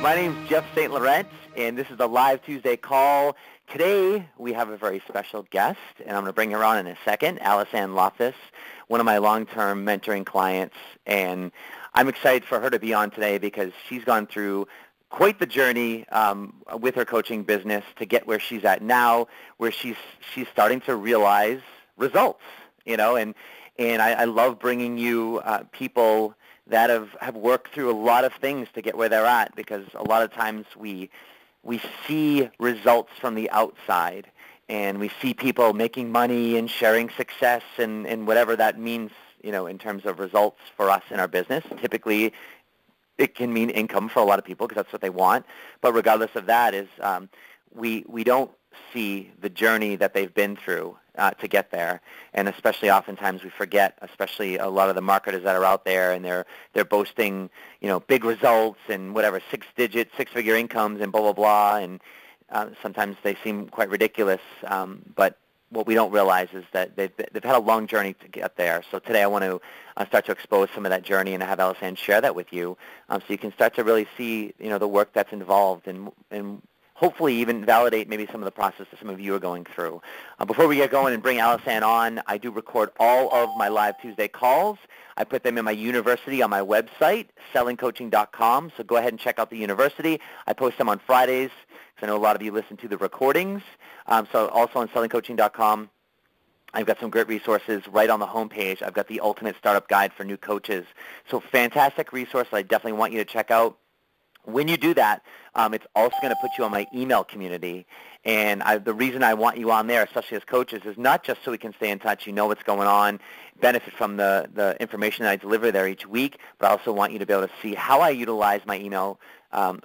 My name is Jeff St Laurent, and this is the Live Tuesday call. Today, we have a very special guest, and I'm going to bring her on in a second, AliceAnne Loftus, one of my long-term mentoring clients, and I'm excited for her to be on today because she's gone through quite the journey with her coaching business to get where she's at now, where she's starting to realize results, and I love bringing you people that have worked through a lot of things to get where they're at, because a lot of times we see results from the outside, and we see people making money and sharing success and whatever that means, in terms of results for us in our business. Typically, it can mean income for a lot of people because that's what they want. But regardless of that, we don't see the journey that they've been through to get there, and especially oftentimes we forget, especially a lot of the marketers that are out there, and they're boasting, big results and whatever, six-figure incomes and blah blah blah, and sometimes they seem quite ridiculous. But what we don't realize is that they've had a long journey to get there. So today I want to start to expose some of that journey and have AliceAnne share that with you, so you can start to really see, the work that's involved and hopefully even validate maybe some of the process that some of you are going through. Before we get going and bring AliceAnne on, I do record all of my Live Tuesday calls. I put them in my university on my website, sellingcoaching.com, so go ahead and check out the university. I post them on Fridays, because I know a lot of you listen to the recordings. So also on sellingcoaching.com, I've got some great resources right on the homepage. I've got the Ultimate Startup Guide for New Coaches. So fantastic resource I definitely want you to check out. When you do that, it's also going to put you on my email community. And the reason I want you on there, especially as coaches, is not just so we can stay in touch, what's going on, benefit from the information that I deliver there each week, but I also want you to be able to see how I utilize my email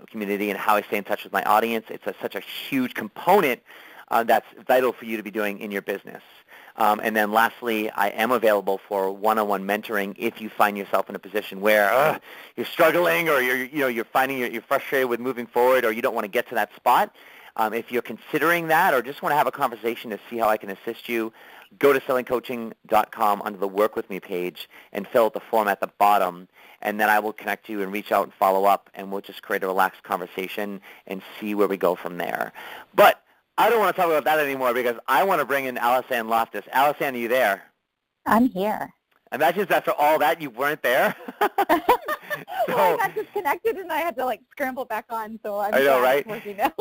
community and how I stay in touch with my audience. It's such a huge component that's vital for you to be doing in your business. And then lastly, I am available for one-on-one mentoring if you find yourself in a position where you're struggling, or you're finding you're frustrated with moving forward, or you don't want to get to that spot. If you're considering that, or just want to have a conversation to see how I can assist you, go to sellingcoaching.com under the Work With Me page and fill out the form at the bottom, and then I will connect you and reach out and follow up, and we'll just create a relaxed conversation and see where we go from there. But I don't want to talk about that anymore, because I want to bring in AliceAnne Loftus. AliceAnne, are you there? I'm here. Imagine after all that you weren't there. Well, I got disconnected and I had to scramble back on, so I'm I know, right? working now.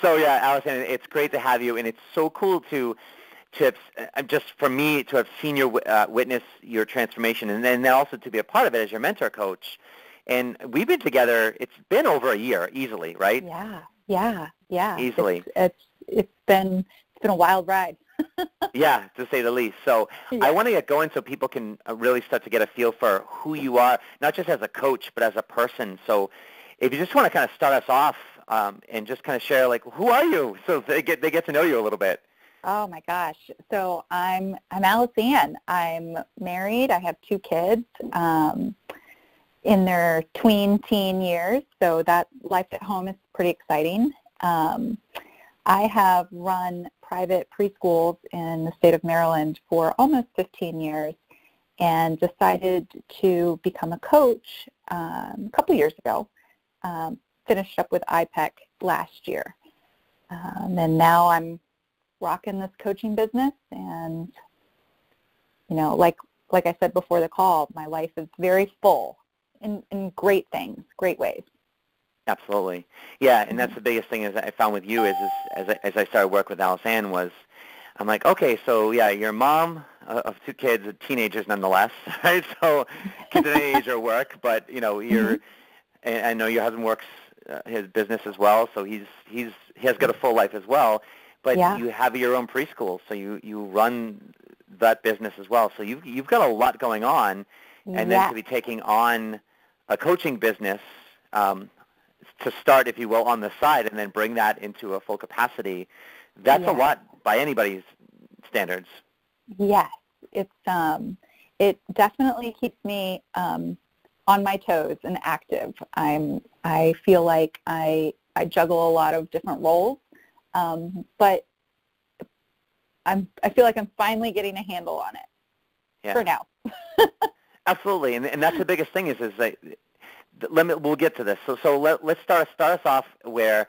So yeah, AliceAnne, it's great to have you, and it's so cool to just for me to have seen your witness your transformation, and then also to be a part of it as your mentor coach. And we've been together. It's been over a year, easily, right? Yeah. Easily. It's been a wild ride. Yeah, to say the least. So yeah. I want to get going so people can really start to get a feel for who you are, not just as a coach, but as a person. So if you just want to kind of start us off and just kind of share, who are you, so they get to know you a little bit. Oh my gosh. So I'm AliceAnne. I'm married. I have 2 kids in their teen years. So that life at home is pretty exciting. I have run private preschools in the state of Maryland for almost 15 years and decided to become a coach a couple years ago. Finished up with IPEC last year. And now I'm rocking this coaching business, and, like I said before the call, my life is very full in great things, great ways. Absolutely. Yeah, and that's the biggest thing is I found with you is as I started work with AliceAnne was, I'm like, okay, so yeah, you're a mom of 2 kids, teenagers nonetheless, right? So kids at any age are work, but you're, and I know your husband works his business as well, so he has got a full life as well, but you have your own preschool, so you run that business as well. So you've got a lot going on, and then to be taking on a coaching business to start, if you will, on the side, and then bring that into a full capacity, that's a lot by anybody's standards. Yes, it's it definitely keeps me on my toes and active. I feel like I juggle a lot of different roles, but I feel like I'm finally getting a handle on it for now. Absolutely, and that's the biggest thing is that we'll get to this. So let's start us off where,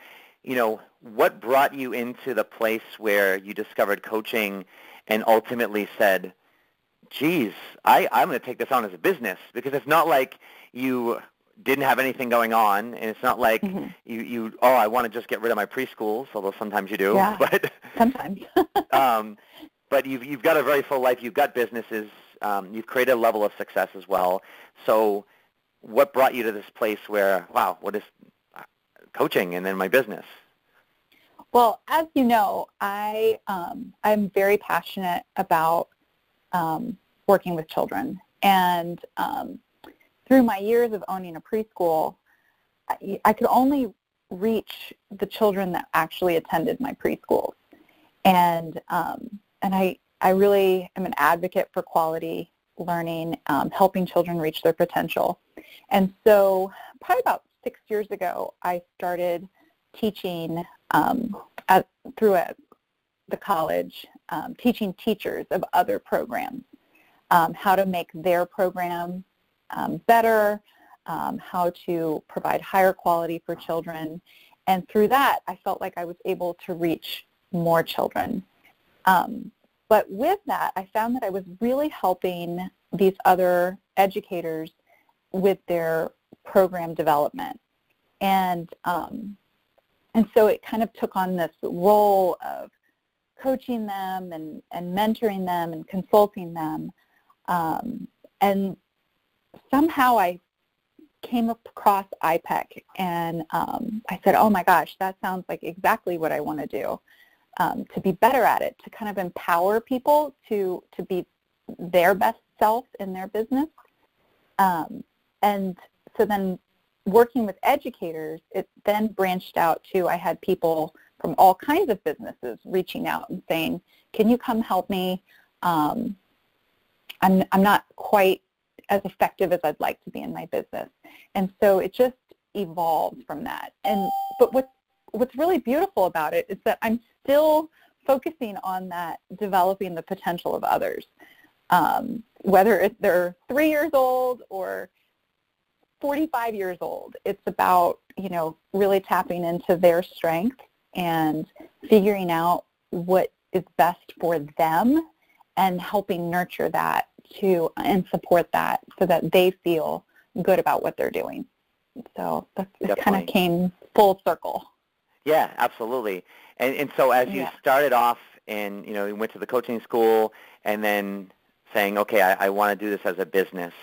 what brought you into the place where you discovered coaching and ultimately said, geez, I'm going to take this on as a business, because it's not like you didn't have anything going on, and it's not like I want to just get rid of my preschools, although sometimes you do. Yeah, but sometimes. But you've got a very full life. You've got businesses. You've created a level of success as well. So what brought you to this place where, wow, what is coaching and then my business? Well, as you know, I'm very passionate about working with children. And through my years of owning a preschool, I could only reach the children that actually attended my preschools. And I really am an advocate for quality learning, helping children reach their potential. And so probably about 6 years ago, I started teaching through the college, teaching teachers of other programs how to make their program better, how to provide higher quality for children. And through that, I felt like I was able to reach more children. But with that, I found that I was really helping these other educators with their program development. And so it kind of took on this role of coaching them and mentoring them and consulting them. And somehow I came across IPEC, and I said, oh my gosh, that sounds like exactly what I want to do, to be better at it, to kind of empower people to be their best self in their business. And so then working with educators, it then branched out to, I had people from all kinds of businesses reaching out and saying, can you come help me? I'm not quite as effective as I'd like to be in my business. And so it just evolved from that. But what's really beautiful about it is that I'm still focusing on that, developing the potential of others. Whether they're 3 years old or 45 years old, it's about, really tapping into their strength and figuring out what is best for them and helping nurture that and support that so that they feel good about what they're doing. So it kind of came full circle. Yeah, absolutely. And so as you started off and, you went to the coaching school and then saying, okay, I want to do this as a business,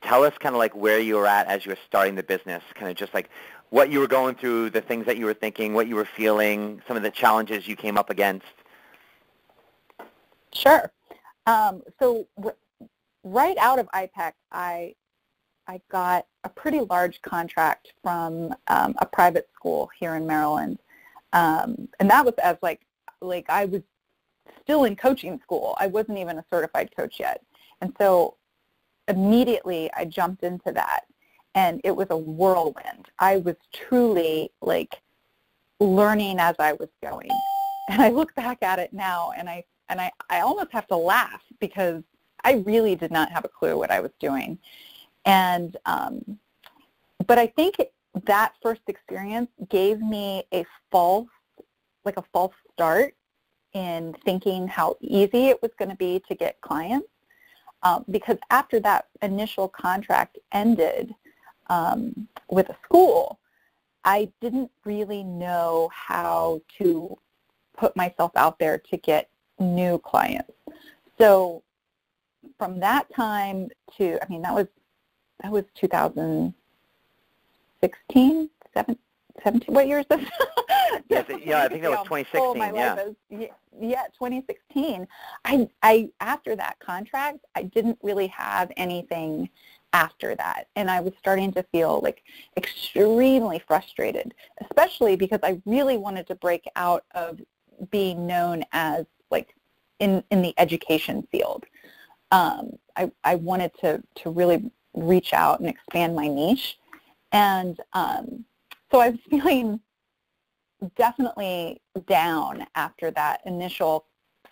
tell us kind of like where you were at as you were starting the business, kind of just like what you were going through, the things that you were thinking, what you were feeling, some of the challenges you came up against. Sure. So right out of IPEC, I got a pretty large contract from a private school here in Maryland, and that was as like I was still in coaching school. I wasn't even a certified coach yet, and so immediately I jumped into that, and it was a whirlwind. I was truly learning as I was going, and I look back at it now, and I almost have to laugh because I really did not have a clue what I was doing. And but I think that first experience gave me a false start in thinking how easy it was going to be to get clients, because after that initial contract ended with a school, I didn't really know how to put myself out there to get new clients. So from that time to, that was 2016, 17, what year is this? I think that was 2016, yeah, 2016. I after that contract, I didn't really have anything after that, and I was starting to feel extremely frustrated, especially because I really wanted to break out of being known as in the education field. I wanted to really reach out and expand my niche, and so I was feeling definitely down after that initial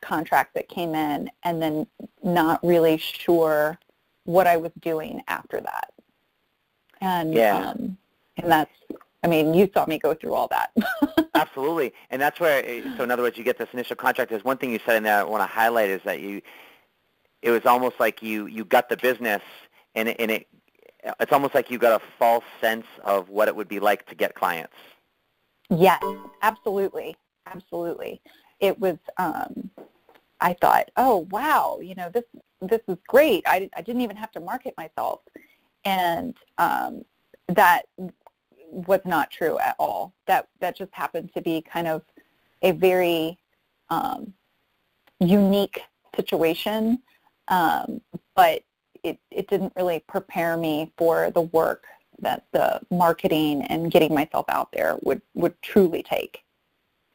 contract that came in and then not really sure what I was doing after that. And that's, I mean, you saw me go through all that. Absolutely. And that's where, so in other words, you get this initial contract. There's one thing you said in there I want to highlight is that it was almost like you got the business, and it's almost like you got a false sense of what it would be like to get clients. Yes, absolutely. Absolutely. It was, I thought, oh, wow, you know, this is great. I didn't even have to market myself. And that was not true at all. That just happened to be kind of a very unique situation, but it didn't really prepare me for the work that the marketing and getting myself out there would truly take.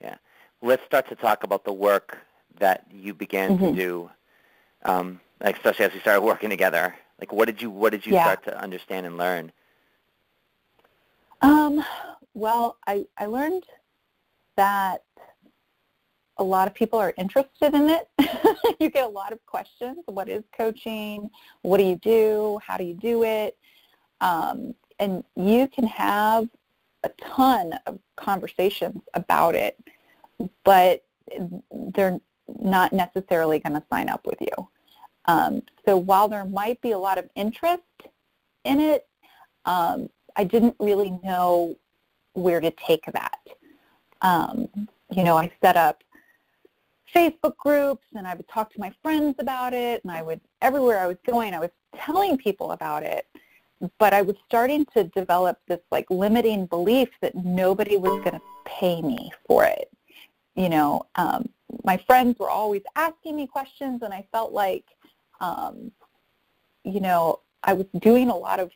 Yeah. Let's start to talk about the work that you began to do, like especially as we started working together. Like, what did you start to understand and learn? Well, I learned that a lot of people are interested in it. You get a lot of questions. What is coaching? What do you do? How do you do it? And you can have a ton of conversations about it, but they're not necessarily going to sign up with you. So while there might be a lot of interest in it, I didn't really know where to take that. You know, I set up Facebook groups, and I would talk to my friends about it, and everywhere I was going, I was telling people about it, but I was starting to develop this, like, limiting belief that nobody was going to pay me for it. You know, my friends were always asking me questions, and I felt like, you know, I was doing a lot of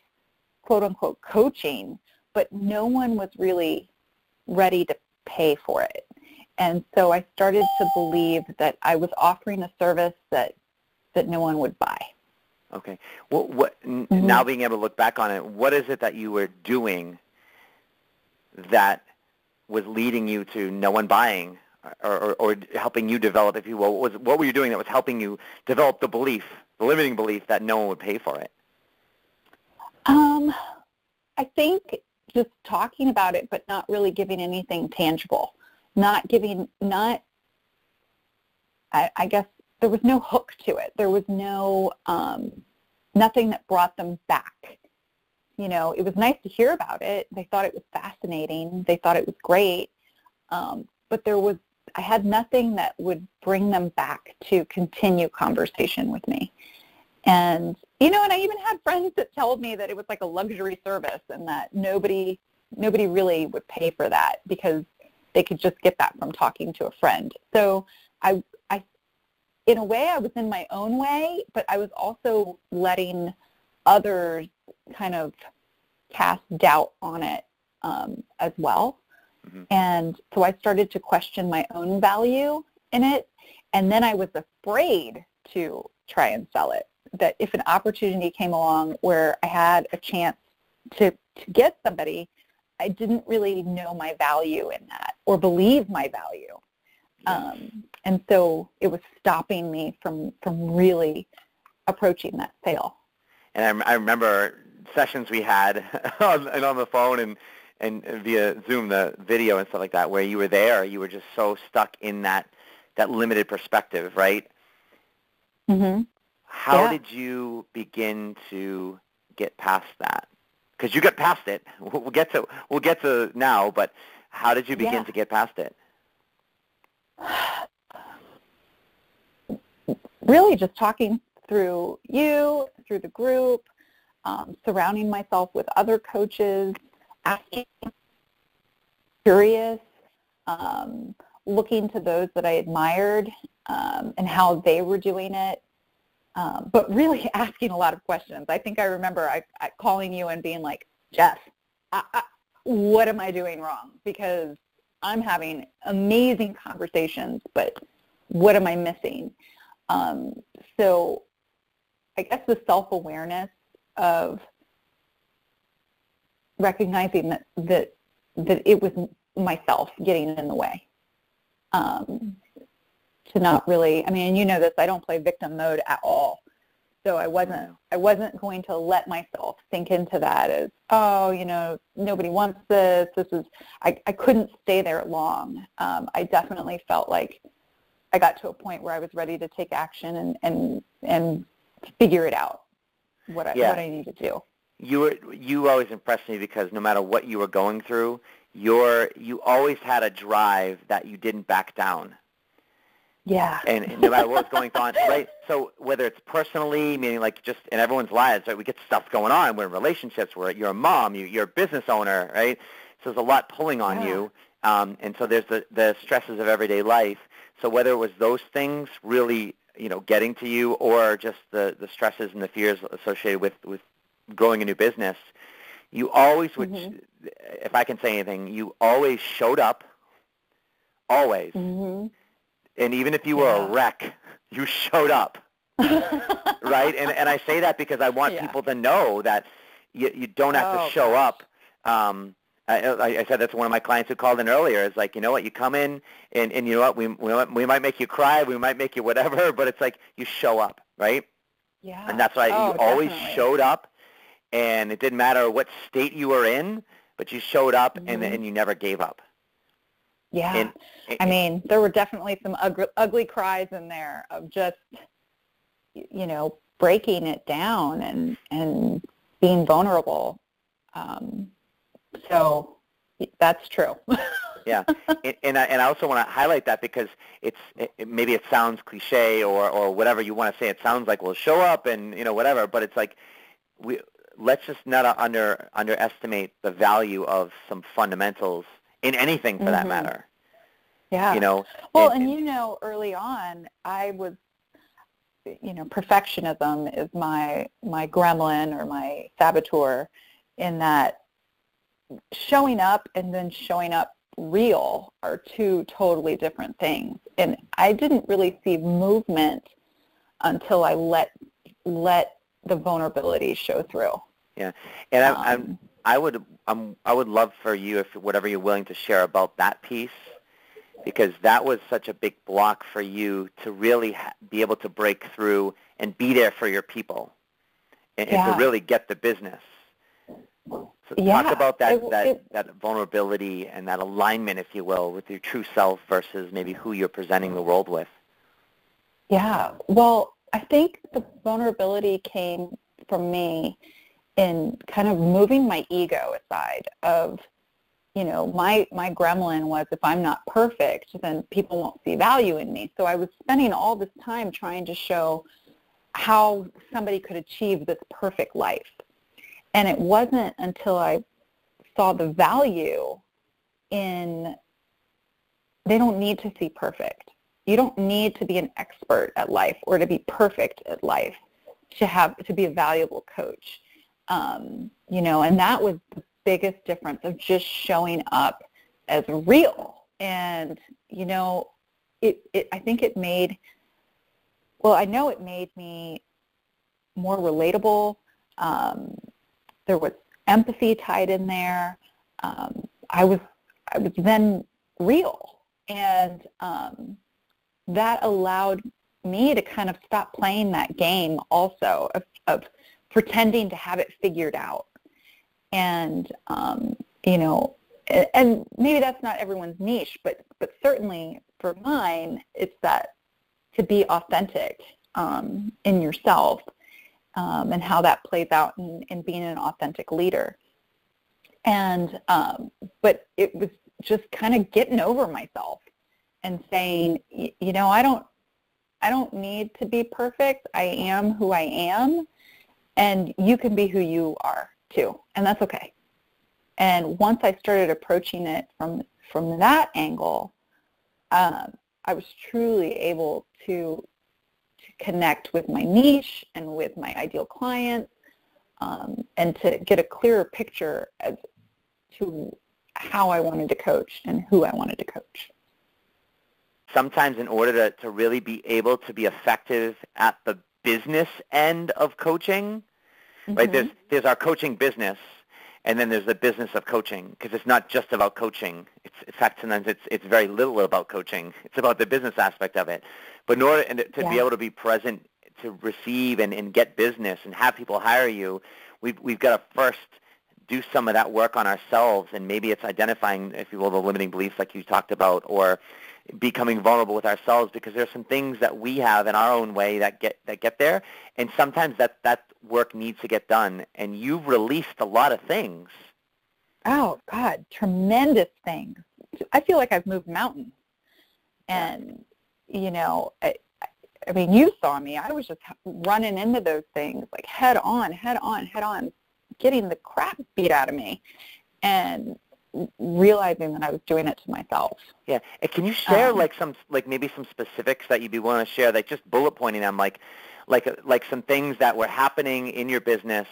quote-unquote coaching, but no one was really ready to pay for it. And so I started to believe that I was offering a service that no one would buy. Okay. Well, now being able to look back on it, what is it that you were doing that was leading you to no one buying or helping you develop, if you will? What were you doing that was helping you develop the belief, the limiting belief that no one would pay for it? I think just talking about it, but not really giving anything tangible. I guess there was no hook to it. There was no, nothing that brought them back. You know, it was nice to hear about it. They thought it was fascinating. They thought it was great. But I had nothing that would bring them back to continue conversation with me. And, you know, and I even had friends that told me that it was like a luxury service and that nobody really would pay for that because they could just get that from talking to a friend. So I in a way, I was in my own way, but I was also letting others kind of cast doubt on it as well. Mm-hmm. And so I started to question my own value in it. And then I was afraid to try and sell it, that if an opportunity came along where I had a chance to get somebody, I didn't really know my value in that or believe my value. Yes. And so it was stopping me from really approaching that sale. And I remember sessions we had on the phone and via Zoom, the video and stuff like that, where you were there, you were just so stuck in that limited perspective, right? Mm-hmm. How did you begin to get past that? Because you got past it. We'll get to now, but how did you begin to get past it? Really just talking through through the group, surrounding myself with other coaches, asking, curious, looking to those that I admired and how they were doing it, but really asking a lot of questions. I think I remember I calling you and being like, Jeff, what am I doing wrong? Because I'm having amazing conversations, but what am I missing? So I guess the self-awareness of recognizing that it was myself getting in the way. not really, I mean, and you know this, I don't play victim mode at all. So I wasn't going to let myself sink into that as, oh, you know, nobody wants this. I couldn't stay there long. I definitely felt like I got to a point where I was ready to take action and figure it out, what I need to do. You always impressed me because no matter what you were going through, you always had a drive that you didn't back down. Yeah. And no matter what was going on, right? So whether it's personally, meaning like just in everyone's lives, right? We get stuff going on. We're in relationships. You're a mom. You're a business owner, right? So there's a lot pulling on you. And so there's the stresses of everyday life. So whether it was those things really, you know, getting to you or just the stresses and the fears associated with growing a new business, you always would, if I can say anything, you always showed up, always. Mm-hmm. And even if you were a wreck, you showed up, right? And I say that because I want people to know that you don't have to show up. I said that to one of my clients who called in earlier. It's like, you know what, you come in and you know what, we might make you cry, we might make you whatever, but it's like you show up, right? Yeah. And that's why you always showed up, and it didn't matter what state you were in, but you showed up and you never gave up. Yeah. I mean, there were definitely some ugly cries in there of just, you know, breaking it down and being vulnerable. So that's true. Yeah. And I also want to highlight that because maybe it sounds cliche or whatever you want to say. It sounds like, well, show up and, you know, whatever. But it's like let's just not underestimate the value of some fundamentals in anything for that matter. Yeah. You know. Well, and you know, early on, I was, you know, perfectionism is my gremlin or my saboteur, in that showing up and then showing up real are two totally different things. And I didn't really see movement until I let the vulnerability show through. Yeah. And I would love for you, if whatever you're willing to share about that piece, because that was such a big block for you to really be able to break through and be there for your people and to really get the business. So talk about that vulnerability and that alignment, if you will, with your true self versus maybe who you're presenting the world with. Yeah. Well, I think the vulnerability came from me in kind of moving my ego aside of, you know, my gremlin was, if I'm not perfect, then people won't see value in me. So I was spending all this time trying to show how somebody could achieve this perfect life. And it wasn't until I saw the value in, they don't need to see perfect. You don't need to be an expert at life or to be perfect at life to be a valuable coach. You know, and that was the biggest difference of just showing up as real. And, you know, I think it made, I know it made me more relatable. There was empathy tied in there. I was then real. And that allowed me to kind of stop playing that game also of pretending to have it figured out. And, you know, and maybe that's not everyone's niche, but certainly for mine, it's that to be authentic in yourself and how that plays out in being an authentic leader. And, but it was just kind of getting over myself and saying, you know, I don't need to be perfect. I am who I am, and you can be who you are too, and that's okay. And once I started approaching it from that angle, I was truly able to connect with my niche and with my ideal clients, and to get a clearer picture as to how I wanted to coach and who I wanted to coach. Sometimes in order to really be able to be effective at the business end of coaching, right, there's our coaching business, And then there's the business of coaching, because it's not just about coaching. In fact, sometimes it's very little about coaching. It's about the business aspect of it. But in order to be able to be present to receive and get business and have people hire you, we've got to first do some of that work on ourselves, and maybe it's identifying, if you will, the limiting beliefs like you talked about, or becoming vulnerable with ourselves, because there's some things that we have in our own way that get there, and sometimes that work needs to get done. And you've released a lot of things. Oh God, tremendous things. I feel like I've moved mountains, and you know, I mean, you saw me. I was just running into those things like head on, getting the crap beat out of me, and realizing that I was doing it to myself. Yeah. And can you share maybe some specifics that you'd be willing to share, like just bullet pointing them, like some things that were happening in your business?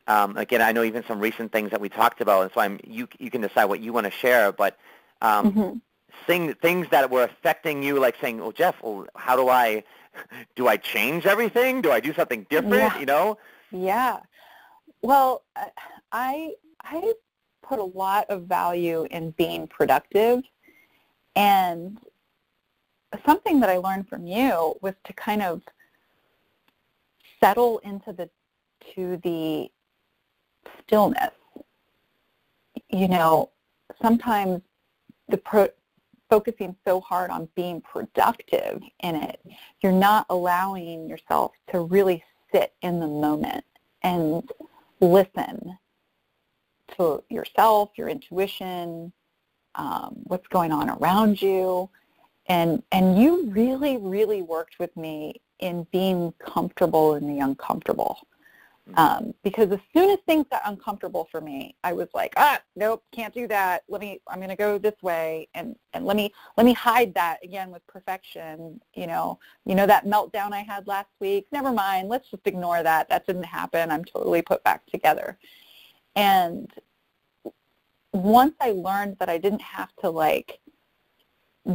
Again, I know even some recent things that we talked about, and so you can decide what you want to share, but things that were affecting you, like saying, "Oh, Jeff, how do I change everything? Do I do something different?" Yeah. You know? Yeah. Well, I put a lot of value in being productive, and something that I learned from you was to kind of settle into the stillness. You know, sometimes focusing so hard on being productive in it, you're not allowing yourself to really sit in the moment and listen to yourself, your intuition, what's going on around you. And you really, really worked with me in being comfortable in the uncomfortable. Because as soon as things got uncomfortable for me, I was like, nope, can't do that. I'm going to go this way, and let me hide that again with perfection. You know that meltdown I had last week. Never mind. Let's just ignore that. That didn't happen. I'm totally put back together. And once I learned that I didn't have to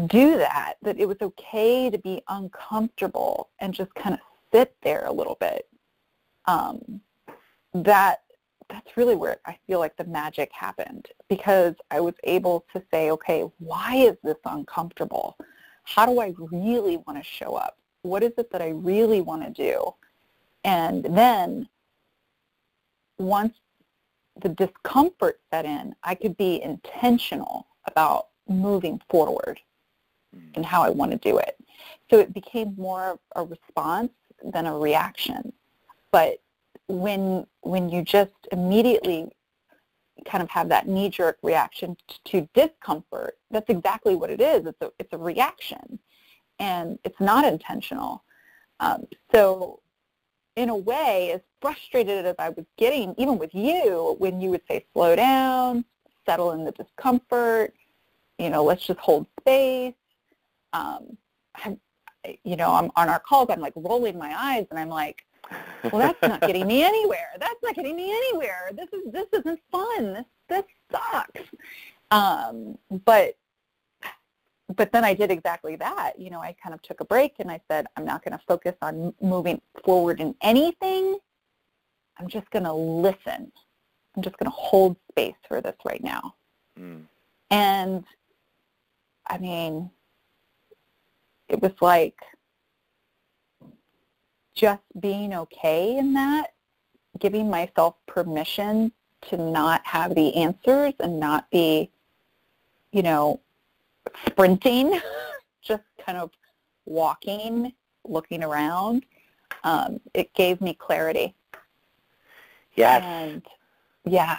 do that it was okay to be uncomfortable and just kind of sit there a little bit. That's really where I feel like the magic happened, because I was able to say, okay, why is this uncomfortable? How do I really want to show up? What is it that I really want to do? And then once the discomfort set in, I could be intentional about moving forward and how I want to do it. So it became more of a response than a reaction. But when you just immediately kind of have that knee-jerk reaction to discomfort, that's exactly what it is. It's a reaction, and it's not intentional. So in a way, as frustrated as I was getting, even with you, when you would say, slow down, settle in the discomfort, let's just hold space. I'm on our calls, I'm like rolling my eyes, and I'm like, well, that's not getting me anywhere. That's not getting me anywhere. This isn't fun. This sucks. But then I did exactly that. I kind of took a break, and I said, I'm not going to focus on moving forward in anything. I'm just going to listen. I'm just going to hold space for this right now. And, I mean, it was like just being okay in that, giving myself permission to not have the answers and not be, sprinting, just kind of walking, looking around. It gave me clarity. Yes. And, yeah,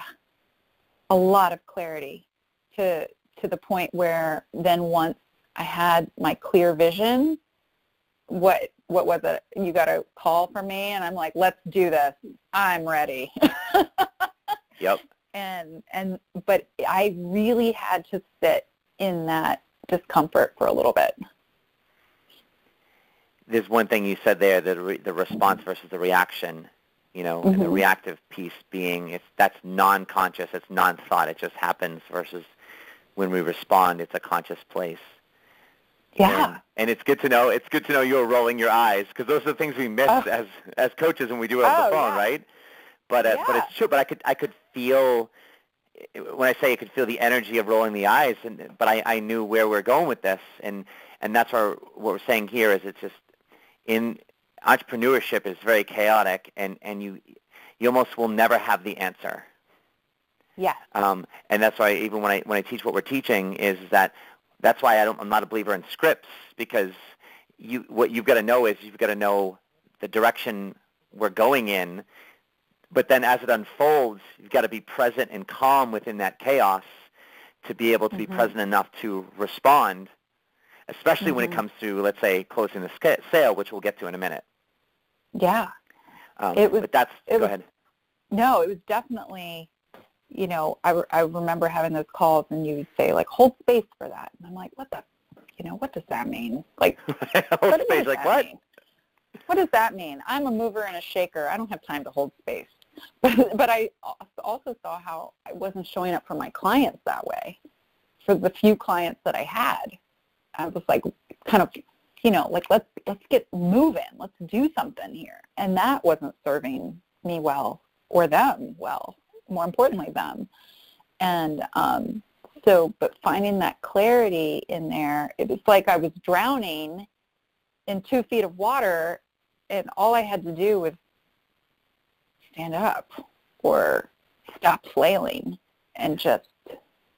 a lot of clarity to the point where then once I had my clear vision, what was it? You got a call from me, and I'm like, let's do this. I'm ready. Yep. But I really had to sit in that discomfort for a little bit. There's one thing you said there, the response versus the reaction, and the reactive piece being that's non-conscious, it's non-thought, it just happens, versus when we respond, it's a conscious place. Yeah. And it's good to know. It's good to know you're rolling your eyes, because those are the things we miss as coaches when we do it on the phone, yeah. right? But it's true. But I could feel, when I say I could feel the energy of rolling the eyes, but I knew where we're going with this, and that's what we're saying here is it's just in entrepreneurship is very chaotic, and you almost will never have the answer. Yeah. And that's why even when I teach what we're teaching is that's why I'm not a believer in scripts, because what you've got to know is you've got to know the direction we're going in. But then as it unfolds, you've got to be present and calm within that chaos to be able to be present enough to respond, especially when it comes to, let's say, closing the sale, which we'll get to in a minute. Yeah. Go ahead. No, it was definitely, I remember having those calls and you would say, like, hold space for that. And I'm like, what does that mean? Like, hold space, like what? Mean? What does that mean? I'm a mover and a shaker. I don't have time to hold space. But I also saw how I wasn't showing up for my clients that way. For the few clients that I had, I was like, kind of, like let's get moving. Let's do something here. And that wasn't serving me well, or them well. More importantly, them. And but finding that clarity in there, it was like I was drowning in 2 feet of water, and all I had to do was stand up or stop flailing and just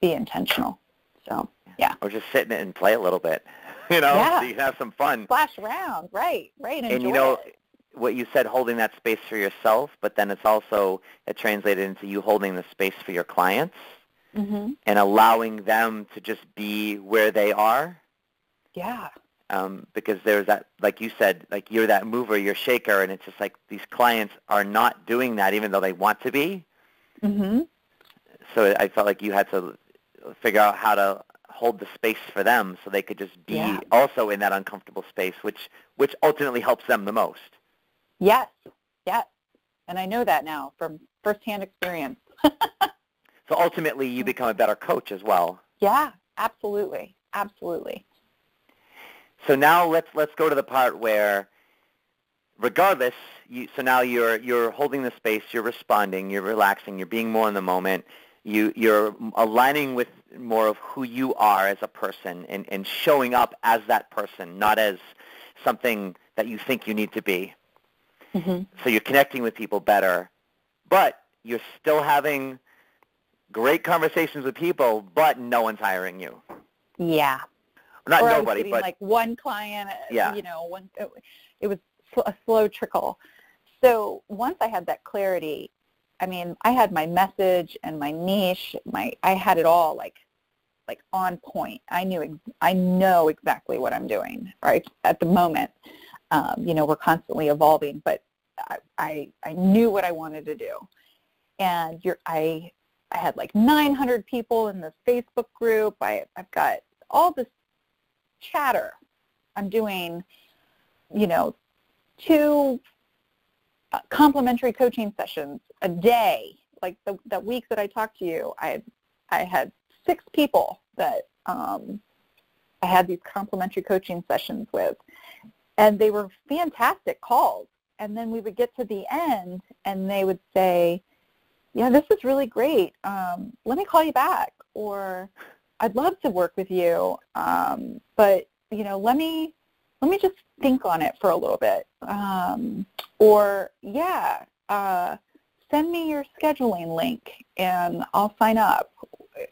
be intentional. So, yeah. Or just sit in it and play a little bit, so you can have some fun. Splash around, right, enjoy it. What you said, holding that space for yourself, but then it's also translated into you holding the space for your clients and allowing them to just be where they are. Yeah. Because there's that, like you said, like you're that mover, you're shaker, and it's just like these clients are not doing that even though they want to be. So I felt like you had to figure out how to hold the space for them so they could just be also in that uncomfortable space, which ultimately helps them the most. Yes. And I know that now from firsthand experience. So ultimately you become a better coach as well. Yeah, absolutely. So now let's go to the part where, regardless, so now you're holding the space, you're responding, you're relaxing, you're being more in the moment, you're aligning with more of who you are as a person and showing up as that person, not as something that you think you need to be. So you're connecting with people better, but you're still having great conversations with people, but no one's hiring you. Yeah. Not or nobody, I was but like one client. It was a slow trickle. So once I had that clarity, I mean, I had my message and my niche. I had it all like on point. I know exactly what I'm doing right at the moment. We're constantly evolving, but I knew what I wanted to do. And I had like 900 people in this Facebook group. I've got all this chatter. I'm doing, 2 complimentary coaching sessions a day. Like that week that I talked to you, I had 6 people that I had these complimentary coaching sessions with. And they were fantastic calls. And then we would get to the end, and they would say, yeah, this is really great. Let me call you back. Or I'd love to work with you, but, let me just think on it for a little bit. Send me your scheduling link, and I'll sign up,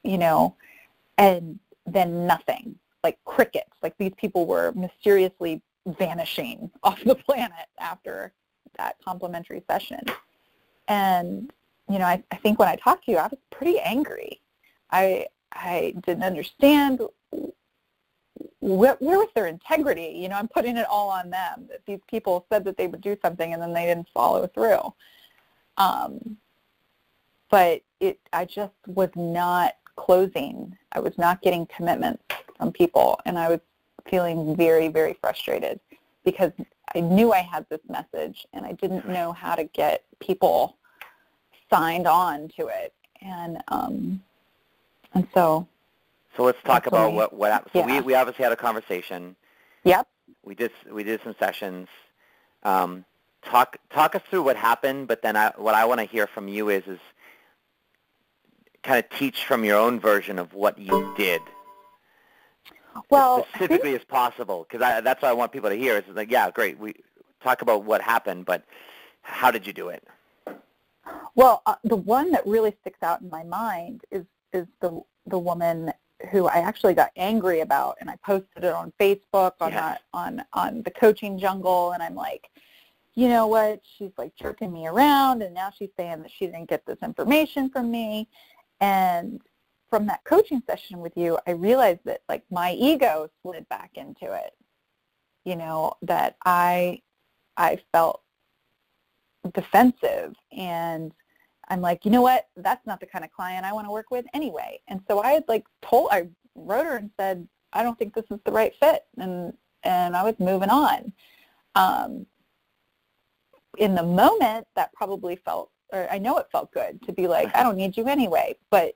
and then nothing, like crickets. Like these people were mysteriously vanishing off the planet after that complimentary session. And, I think when I talked to you, I was pretty angry. I didn't understand where was their integrity. I'm putting it all on them, that these people said that they would do something and then they didn't follow through. But I just was not closing. I was not getting commitments from people, and I was feeling very, very frustrated because I knew I had this message and I didn't know how to get people signed on to it. And so let's talk about what happened. So we obviously had a conversation. Yep. We did some sessions. Talk us through what happened, but then what I want to hear from you is kind of teach from your own version of what you did, Well, as specifically as possible, because that's what I want people to hear. It's like, yeah, great, we talk about what happened, but how did you do it? Well, the one that really sticks out in my mind is the woman who I actually got angry about, and I posted it on Facebook on the Coaching Jungle, and I'm like, you know what? She's like jerking me around, and now she's saying that she didn't get this information from me. And from that coaching session with you, I realized that like my ego slid back into it. You know, that I felt defensive, and I'm like, you know what? That's not the kind of client I want to work with anyway. And so I wrote her and said, I don't think this is the right fit, and I was moving on. In the moment, that probably felt, or I know it felt good to be like, I don't need you anyway. But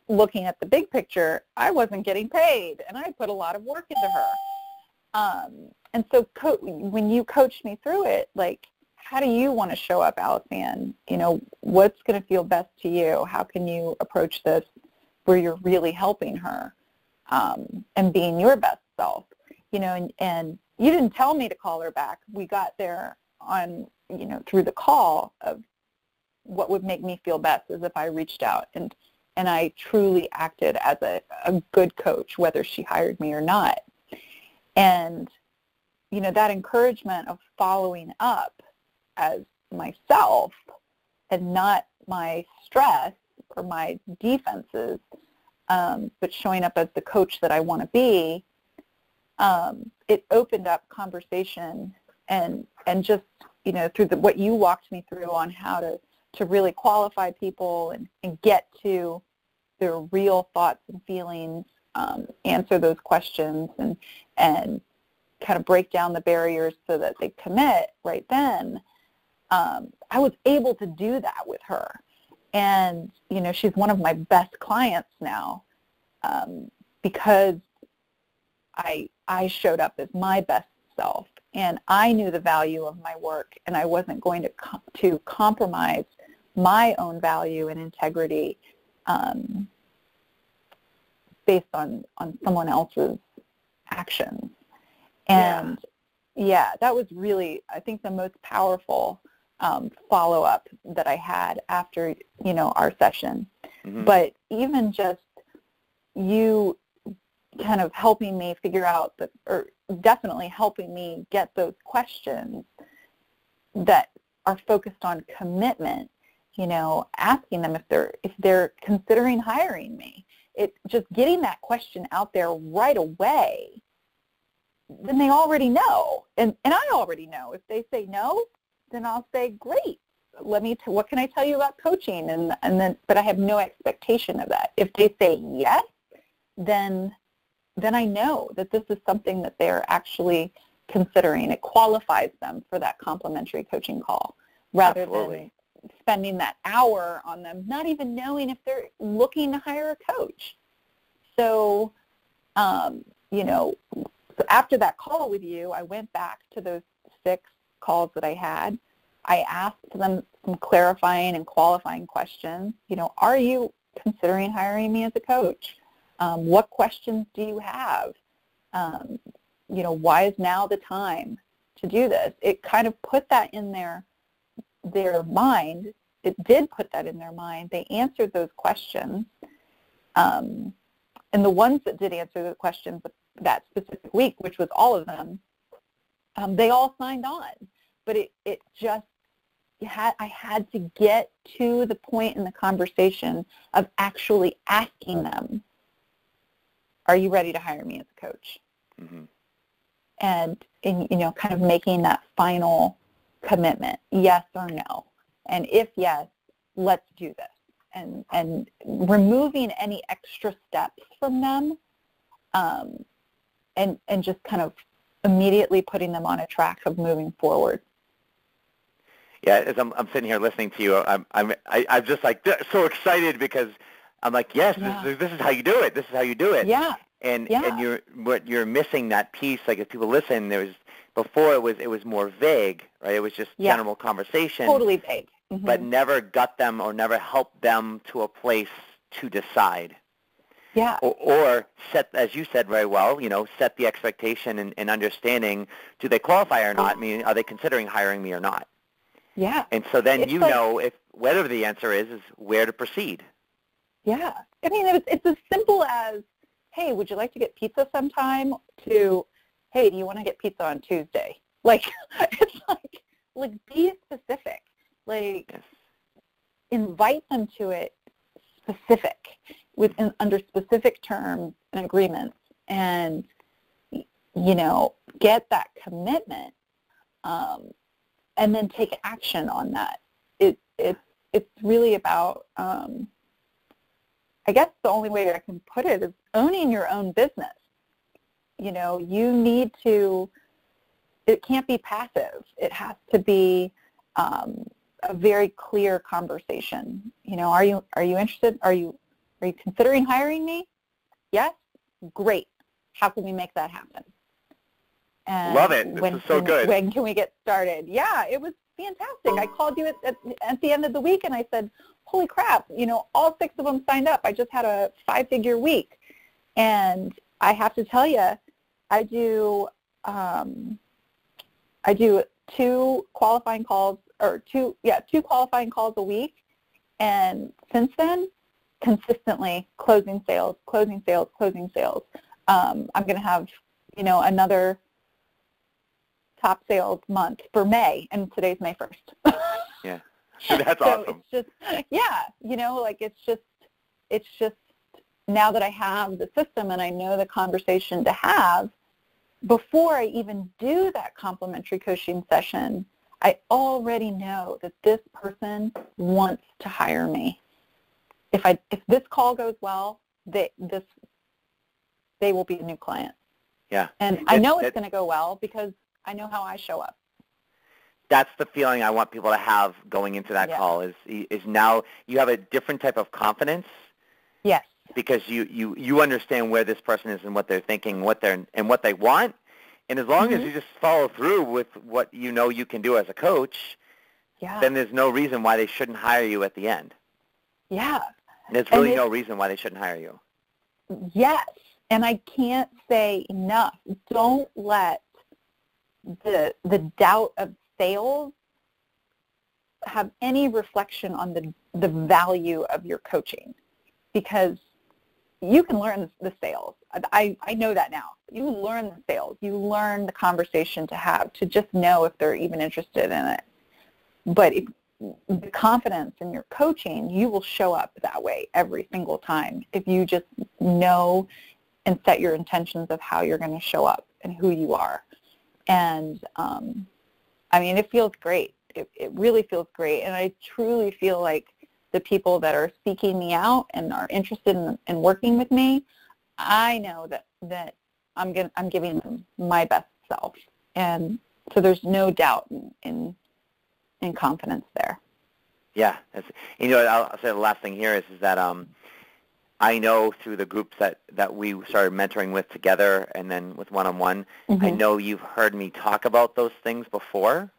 looking at the big picture, I wasn't getting paid, and I put a lot of work into her. And so when you coached me through it, like, how do you want to show up, AliceAnne? You know, what's going to feel best to you? How can you approach this where you're really helping her and being your best self? You know, and you didn't tell me to call her back. We got there on, you know, through the call of what would make me feel best is if I reached out and I truly acted as a good coach, whether she hired me or not. And, you know, that encouragement of following up as myself and not my stress or my defenses, but showing up as the coach that I want to be, it opened up conversation and just, you know, through what you walked me through on how to really qualify people and get to their real thoughts and feelings, answer those questions and kind of break down the barriers so that they commit right then. I was able to do that with her. And, you know, she's one of my best clients now because I showed up as my best self, and I knew the value of my work, and I wasn't going to compromise my own value and integrity based on someone else's actions. And yeah, that was really, I think, the most powerful follow-up that I had after, you know, our session. Mm-hmm. But even just you kind of helping me figure out or definitely helping me get those questions that are focused on commitment, you know, asking them if they're considering hiring me. It just getting that question out there right away, then they already know. And I already know. If they say no, then I'll say, great, what can I tell you about coaching? And then, but I have no expectation of that. If they say yes, then I know that this is something that they're actually considering. It qualifies them for that complimentary coaching call rather than spending that hour on them, not even knowing if they're looking to hire a coach. So, you know, so after that call with you, I went back to those 6 calls that I had. I asked them some clarifying and qualifying questions. You know, are you considering hiring me as a coach? What questions do you have? You know, why is now the time to do this? It kind of put that in their mind. It did put that in their mind. They answered those questions. And the ones that did answer the questions that specific week, which was all of them, they all signed on. But it just, I had to get to the point in the conversation of actually asking them, are you ready to hire me as a coach? Mm-hmm. And, you know, kind of making that final commitment, yes or no. And if yes, let's do this. And removing any extra steps from them and just kind of immediately putting them on a track of moving forward. Yeah, as I'm sitting here listening to you, I'm just like so excited because I'm like, yes, this is how you do it. This is how you do it. Yeah. And you're missing that piece. Like if people listen, before it was more vague, right? It was just general conversation. Totally vague. Mm-hmm. But never got them or never helped them to a place to decide. Yeah. Or set, as you said very well, set the expectation and understanding, do they qualify or not? I mean, are they considering hiring me or not? Yeah. And so then it's know if whatever the answer is where to proceed. Yeah. I mean, it's as simple as, hey, would you like to get pizza sometime, to, hey, do you want to get pizza on Tuesday? Like, it's like be specific. Like, yes. Invite them to it specific, under specific terms and agreements, and, get that commitment, and then take action on that. It's really about, I guess the only way I can put it is owning your own business. You need to, it can't be passive. It has to be a very clear conversation. Are you interested? Are you considering hiring me? Yes? Great. How can we make that happen? And love it. This is so good. When can we get started? Yeah, it was fantastic. I called you at the end of the week and I said, holy crap, all 6 of them signed up. I just had a 5-figure week. And I have to tell you, I do 2 qualifying calls, or 2 qualifying calls a week. And since then, consistently closing sales. I'm going to have, another top sales month for May, and today's May 1st. Yeah. That's so awesome. It's just, it's just now that I have the system and I know the conversation to have, before I even do that complimentary coaching session, I already know that this person wants to hire me. If this call goes well, they will be a new client. Yeah. And I know it's going to go well because I know how I show up. That's the feeling I want people to have going into that call is now you have a different type of confidence. Yes. Because you understand where this person is and what they're thinking, what they want. And as long as you just follow through with what you can do as a coach, then there's no reason why they shouldn't hire you at the end. Yeah. There's really no reason why they shouldn't hire you. Yes. And I can't say enough. Don't let the doubt of sales have any reflection on the value of your coaching, because you can learn the sales. I know that now. You learn the sales. You learn the conversation to have, to just know if they're even interested in it. But the confidence in your coaching, you will show up that way every single time if you just know and set your intentions of how you're going to show up and who you are. And, it feels great. It really feels great. And I truly feel like the people that are seeking me out and are interested in working with me, I know that I'm giving them my best self. And so there's no doubt in confidence there. Yeah. I'll say the last thing here is that I know through the groups that we started mentoring with together and then with one-on-one, I know you've heard me talk about those things before,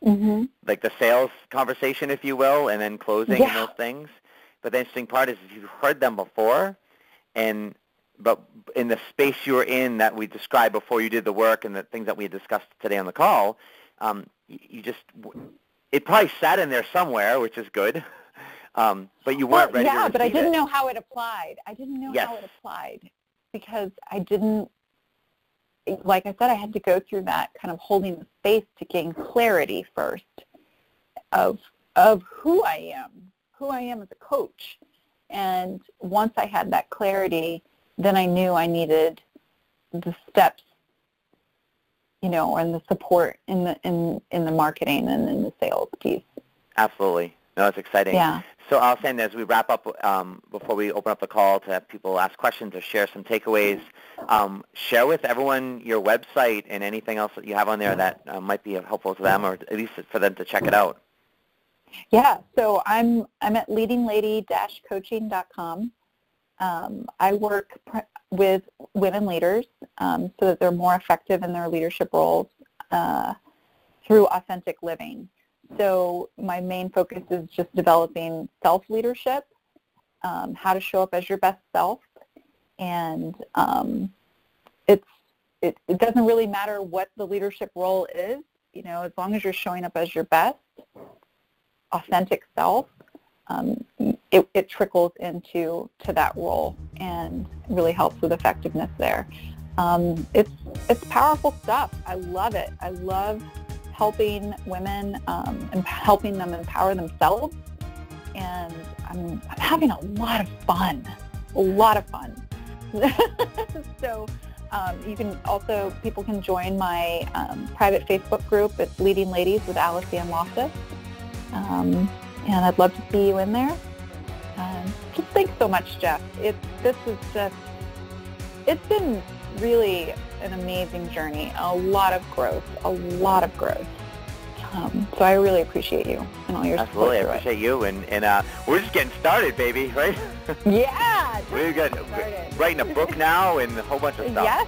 like the sales conversation, if you will, and then closing and those things. But the interesting part is you've heard them before, but in the space you were in that we described before you did the work and the things that we had discussed today on the call, it probably sat in there somewhere, which is good. But you weren't ready to receive it. But I didn't know how it applied. I didn't know how it applied because I didn't, like I said, I had to go through that kind of holding the space to gain clarity first of who I am as a coach. And once I had that clarity, then I knew I needed the steps, and the support in the marketing and in the sales piece. Absolutely. No, it's exciting. Yeah. So AliceAnne, as we wrap up, before we open up the call to have people ask questions or share some takeaways, share with everyone your website and anything else that you have on there that might be helpful to them, or at least for them to check it out. Yeah. So I'm at leadinglady-coaching.com. I work with women leaders so that they're more effective in their leadership roles through authentic living. So my main focus is just developing self-leadership how to show up as your best self. And it doesn't really matter what the leadership role is, as long as you're showing up as your best, authentic self, it trickles into that role and really helps with effectiveness there. It's powerful stuff. I love it. I love helping women and helping them empower themselves, and I'm having a lot of fun. So people can join my private Facebook group. It's Leading Ladies with AliceAnne Loftus. And I'd love to see you in there. Just thanks so much, Jeff. It's been really an amazing journey, a lot of growth. So I really appreciate you and all your support. Absolutely, I appreciate you, and we're just getting started, baby, right? Yeah. We're writing a book now and a whole bunch of stuff. Yes.